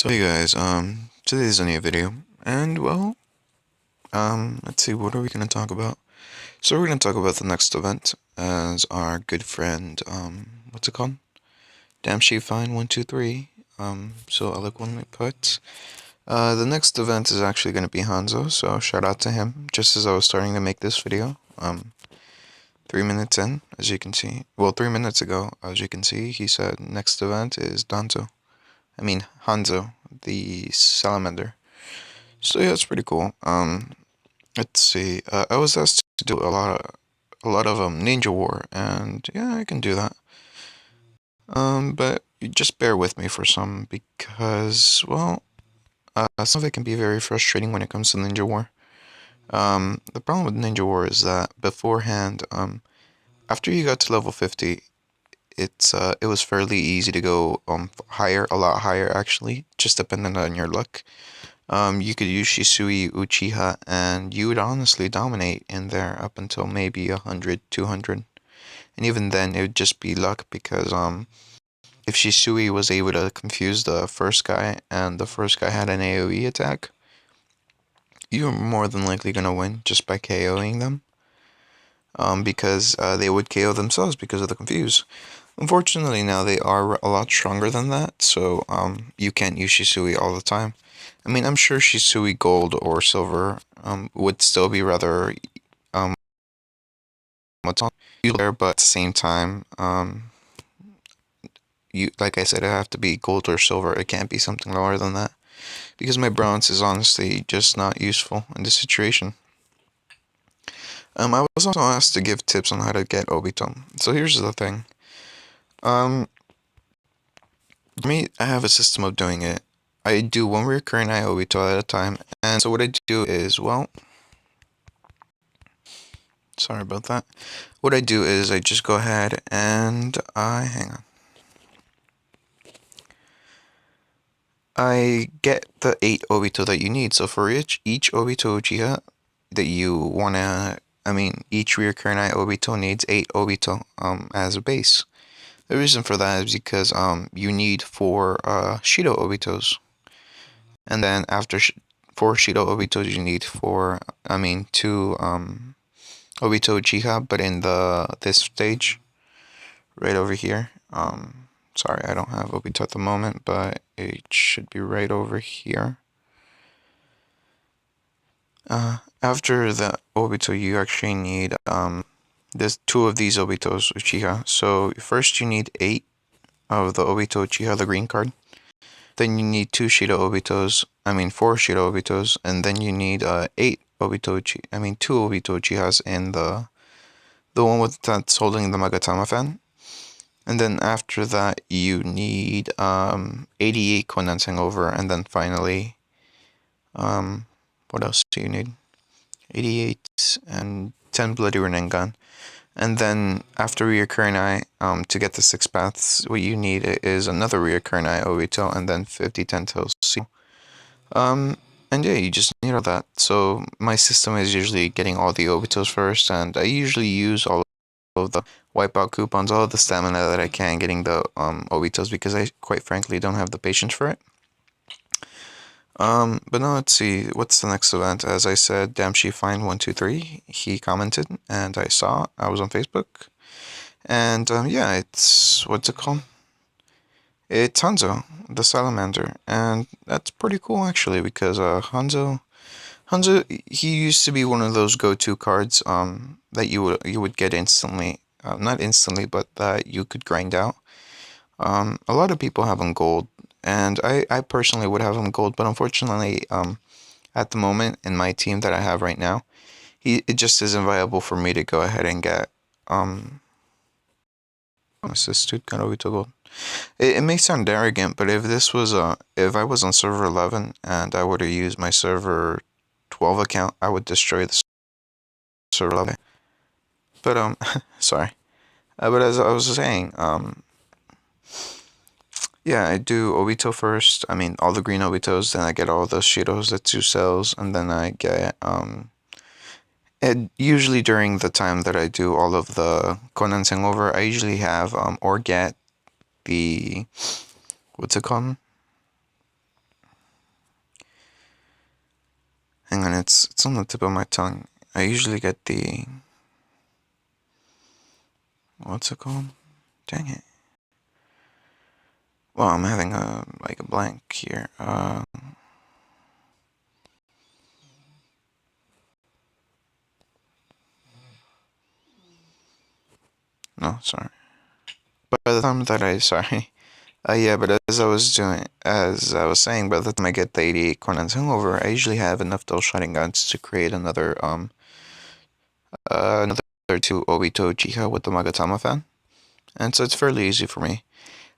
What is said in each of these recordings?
So hey guys, today's a new video, and well, let's see, what are we gonna talk about? So we're gonna talk about the next event, as our good friend, what's it called? Damn she fine 123, so eloquently put. The next event is actually gonna be Hanzo, so shout out to him, just as I was starting to make this video, 3 minutes in, as you can see, well, 3 minutes ago, as you can see, he said next event is Hanzo, the salamander. So yeah, it's pretty cool. Let's see. I was asked to do a lot of Ninja War, and yeah, I can do that. But you just bear with me for some because, well, some of it can be very frustrating when it comes to Ninja War. The problem with Ninja War is that beforehand, after you got to level 50, it was fairly easy to go higher, a lot higher actually, just depending on your luck. You could use Shisui Uchiha, and you would honestly dominate in there up until maybe 100, 200. And even then, it would just be luck because if Shisui was able to confuse the first guy, and the first guy had an AoE attack, you're more than likely gonna win just by KOing them. Because they would KO themselves because of the confuse. Unfortunately, now they are a lot stronger than that, so you can't use Shisui all the time. I mean, I'm sure Shisui Gold or Silver would still be rather what's on there, but at the same time, you like I said, it have to be Gold or Silver. It can't be something lower than that because my Bronze is honestly just not useful in this situation. I was also asked to give tips on how to get Obito. So here's the thing. Um, For me, I have a system of doing it. I do one recurring Obito at a time, and so what I do is, well, sorry about that. What I do is I just go ahead and hang on. I get the 8 Obito that you need. So for each Obito Uchiha that you wanna, each recurring Obito needs 8 Obito as a base. The reason for that is because you need 4 Shido Obitos. And then after 4 Shido Obitos you need 2 Obito Uchiha, but in this stage right over here. Sorry, I don't have Obito at the moment, but it should be right over here. After the Obito, you actually need there's 2 of these Obitos Uchiha. So first you need 8 of the Obito Uchiha, the green card. Then you need 2 Shido Obitos, 4 Shido Obitos, and then you need 8 Obito Uchiha, 2 Obito Uchihas in the one that's holding the Magatama fan. And then after that, you need 88 condensing over, and then finally, what else do you need? 88 and 10 Bloody Rinnegan. And then after Reoccurring Eye, to get the 6 paths, what you need is another Reoccurring Eye Obito, and then 50 Tentails. And yeah, you just need all that. So my system is usually getting all the Obitos first, and I usually use all of the wipeout coupons, all of the stamina that I can, getting the Obitos, because I quite frankly don't have the patience for it. But now let's see, what's the next event? As I said, Damshi Fine 123, he commented, and I saw, I was on Facebook. And yeah, it's, what's it called? It's Hanzo, the salamander, and that's pretty cool actually, because Hanzo, he used to be one of those go-to cards that you would get instantly, not instantly, but that you could grind out. A lot of people have him gold, and I personally would have him gold, but unfortunately, at the moment in my team that I have right now, it just isn't viable for me to go ahead and get assist dude got Obito gold. It may sound arrogant, but if this was if I was on server 11 and I would have used my server 12 account, I would destroy the server 11. But sorry. But as I was saying, yeah, I do Obito first. I mean, all the green Obitos, then I get all the Shiros, the 2 cells, and then I get and usually during the time that I do all of the condensing over, I usually have or get the, what's it called? hang on, it's on the tip of my tongue. I usually get the, what's it called? Dang it. Well, I'm having a blank here. No, sorry. But by the time that sorry. Yeah, but as I was saying, by the time I get the 88 Cornets hangover, I usually have enough dual shotting guns to create another two Obito Uchiha with the Magatama fan. And so it's fairly easy for me.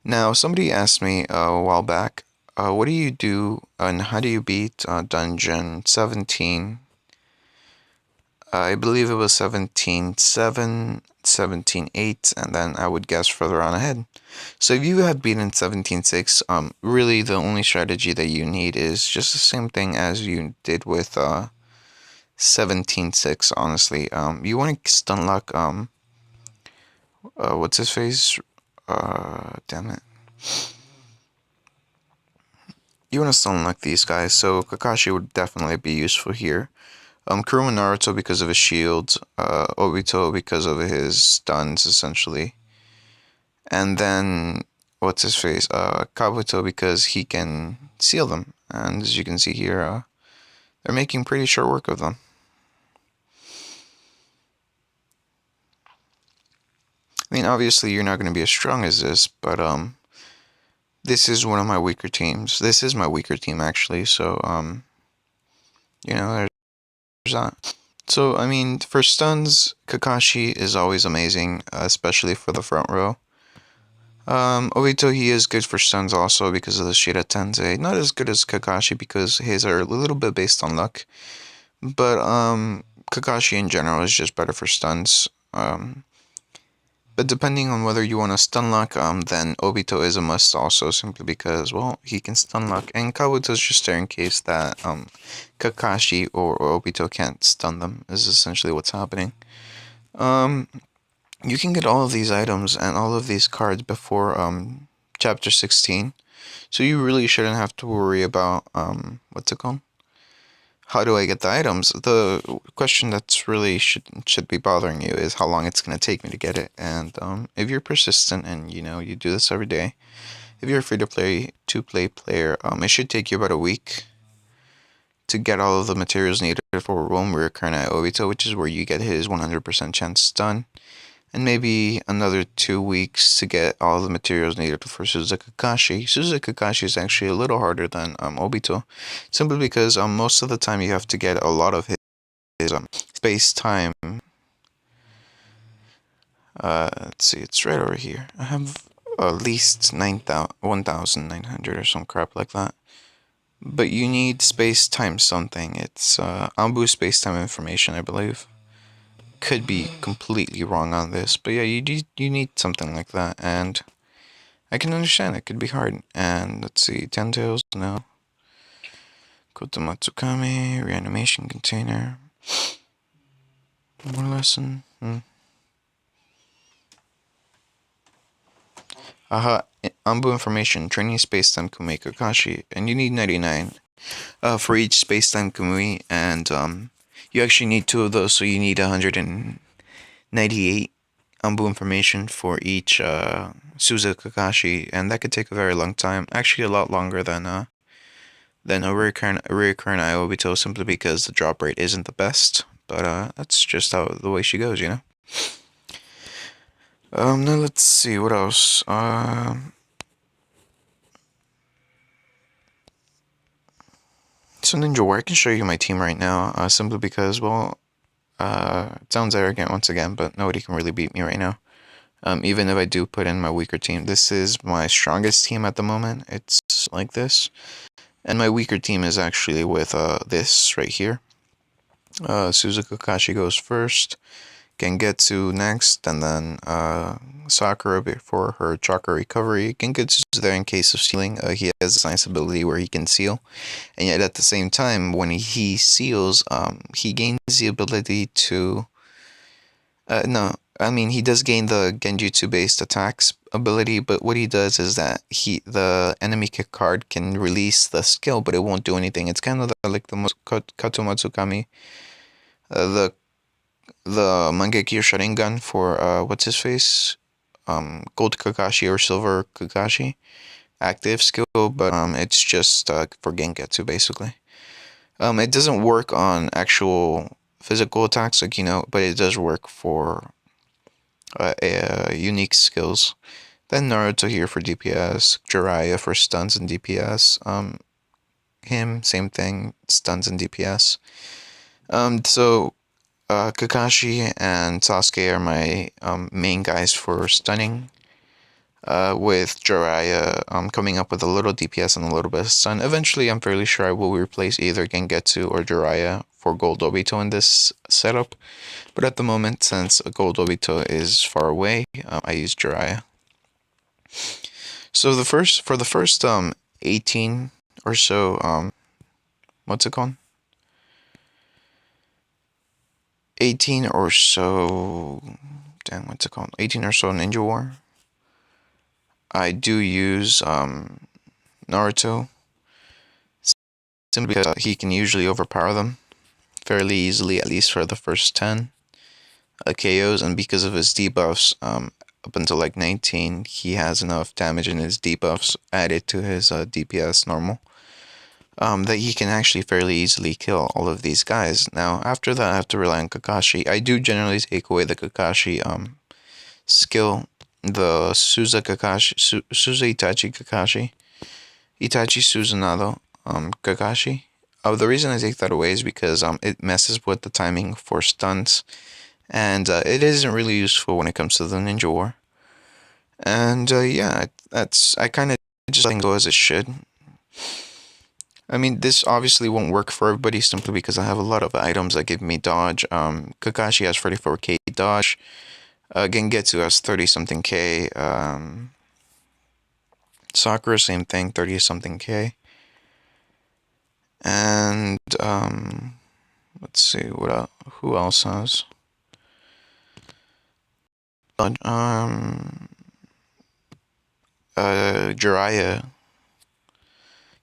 Now, somebody asked me a while back, what do you do and how do you beat Dungeon 17? I believe it was 17.7, 17.8, and then I would guess further on ahead. So if you had beaten 17.6, really the only strategy that you need is just the same thing as you did with 17.6, honestly. You want to stun lock, what's his face? Damn it. You want to stun lock these guys, so Kakashi would definitely be useful here. Kuruma Naruto because of his shield, Obito because of his stuns, essentially. And then, what's his face? Kabuto because he can seal them. And as you can see here, they're making pretty short work of them. I mean, obviously you're not going to be as strong as this, but this is one of my weaker teams. This is my weaker team, actually, so, you know, there's that. So, I mean, for stuns, Kakashi is always amazing, especially for the front row. Obito, he is good for stuns also because of the Shira Tensei. Not as good as Kakashi because his are a little bit based on luck. But, Kakashi in general is just better for stuns. But depending on whether you want to stun lock, then Obito is a must also, simply because, well, he can stun lock. And Kabuto's just there in case that, Kakashi or Obito can't stun them, is essentially what's happening. You can get all of these items and all of these cards before chapter 16. So you really shouldn't have to worry about what's it called? How do I get the items? The question that's really should be bothering you is how long it's going to take me to get it. And if you're persistent and you do this every day, if you're a free-to-play player, it should take you about a week to get all of the materials needed for One Recurrent Eye Obito, which is where you get his 100% chance done. And maybe another 2 weeks to get all the materials needed for Suzuka Kakashi. Suzuka Kakashi is actually a little harder than Obito, simply because most of the time you have to get a lot of his space-time. Let's see, it's right over here. I have at least 1,900 or some crap like that. But you need space-time something. It's Ambu space-time information, I believe. Could be completely wrong on this, but yeah, you need something like that, and I can understand it could be hard. And let's see, Ten Tails, no. Kotomatsukami, reanimation container. More lesson. Aha, Ambu information, training spacetime Kumei Kakashi, and you need 99 for each spacetime Kumei, and you actually need 2 of those, so you need 198 Ambu information for each Suzuka Kakashi, and that could take a very long time. Actually, a lot longer than a recurrent Eye Obito, simply because the drop rate isn't the best. But that's just how the way she goes, you know. Now let's see what else. So Ninja War, I can show you my team right now, simply because, well, it sounds arrogant once again, but nobody can really beat me right now. Even if I do put in my weaker team, this is my strongest team at the moment. It's like this. And my weaker team is actually with this right here. Suzuka Kakashi goes first, Gengetsu next, and then Sakura for her chakra recovery. Gengetsu's there in case of sealing. He has a science ability where he can seal. And yet at the same time, when he seals, he gains the ability to... no, I mean, he does gain the Genjutsu-based attacks, ability, but what he does is that the enemy card can release the skill, but it won't do anything. It's kind of like the Katumatsukami, the Mangekyo Sharingan for what's his face, Gold Kakashi or Silver Kakashi active skill, but it's just for Gengetsu basically. It doesn't work on actual physical attacks, like but it does work for unique skills. Then Naruto here for DPS, Jiraiya for stuns and DPS. Him, same thing, stuns and DPS. So Kakashi and Sasuke are my main guys for stunning. With Jiraiya coming up with a little DPS and a little bit of stun. Eventually, I'm fairly sure I will replace either Gengetsu or Jiraiya for Gold Obito in this setup. But at the moment, since Gold Obito is far away, I use Jiraiya. So for the first 18 or so what's it called? 18 or so, damn, what's it called? 18 or so Ninja War. I do use Naruto simply because he can usually overpower them fairly easily, at least for the first 10 KOs, and because of his debuffs, up until like 19, he has enough damage in his debuffs added to his DPS normal, that he can actually fairly easily kill all of these guys. Now, after that, I have to rely on Kakashi. I do generally take away the Kakashi skill, the Suza Itachi Kakashi, Itachi Suzanado Kakashi. The reason I take that away is because it messes with the timing for stunts, and it isn't really useful when it comes to the Ninja War. And yeah, I kind of just let things go as it should. I mean, this obviously won't work for everybody simply because I have a lot of items that give me dodge. Kakashi has 44k dodge. Gengetsu has 30 something K. Sakura, same thing, 30 something K. And let's see who else has. Jiraiya,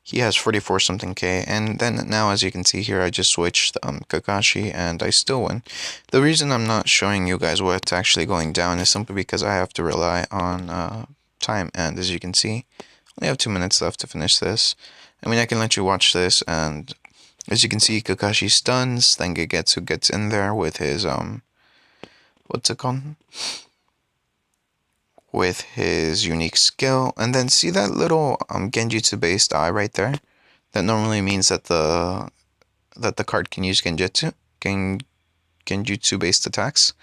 he has 44 something K, and then now as you can see here, I just switched Kakashi and I still win. The reason I'm not showing you guys what's actually going down is simply because I have to rely on time, and as you can see, I only have 2 minutes left to finish this. I mean, I can let you watch this, and as you can see, Kakashi stuns, then Gegetsu gets in there with his what's it called? With his unique skill, and then see that little Genjutsu based eye right there? That normally means that the card can use Genjutsu based attacks.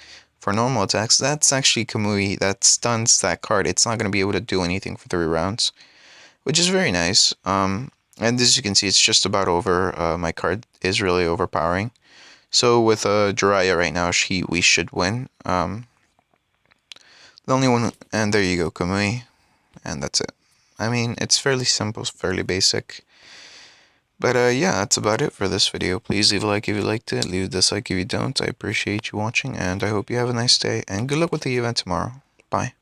For normal attacks, that's actually Kamui that stuns that card. It's not going to be able to do anything for 3 rounds, which is very nice. And as you can see, it's just about over. My card is really overpowering. So with Jiraiya right now, we should win. The only one, and there you go, Kamui, and that's it. I mean, it's fairly simple, fairly basic. But yeah, that's about it for this video. Please leave a like if you liked it, leave a dislike if you don't. I appreciate you watching, and I hope you have a nice day, and good luck with the event tomorrow. Bye.